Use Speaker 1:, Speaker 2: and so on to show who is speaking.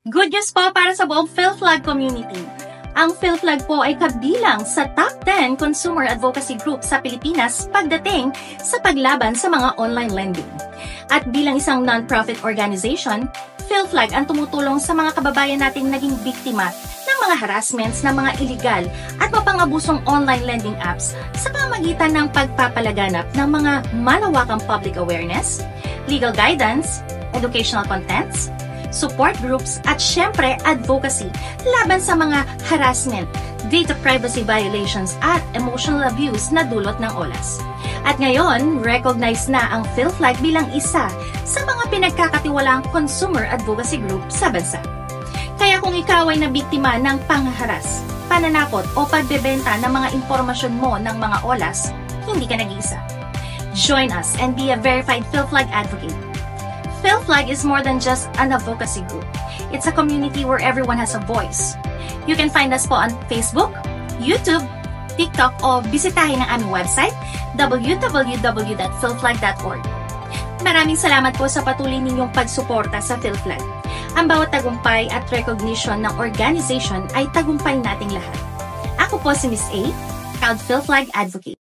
Speaker 1: Good news po para sa buong PhilFlag community. Ang PhilFlag po ay kabilang sa top 10 consumer advocacy group sa Pilipinas pagdating sa paglaban sa mga online lending. At bilang isang non-profit organization, PhilFlag ang tumutulong sa mga kababayan nating naging biktima ng mga harassments ng mga illegal at mapangabusong online lending apps sa pamagitan ng pagpapalaganap ng mga malawakang public awareness, legal guidance, educational contents, support groups at syempre advocacy laban sa mga harassment, data privacy violations at emotional abuse na dulot ng OLAS. At ngayon, recognized na ang PhilFlag bilang isa sa mga pinagkakatiwalaang consumer advocacy group sa bansa. Kaya kung ikaw ay nabiktima ng panghaharas, pananakot o pagbebenta ng mga impormasyon mo ng mga OLAS, hindi ka nag-iisa. Join us and be a verified PhilFlag advocate. PhilFlag is more than just an advocacy group. It's a community where everyone has a voice. You can find us po on Facebook, YouTube, TikTok o bisitahin ang aming website www.philflag.org. Maraming salamat po sa patuloy ninyong pagsuporta sa PhilFlag. Ang bawat tagumpay at recognition ng organization ay tagumpay nating lahat. Ako po si Miss A, proud PhilFlag advocate.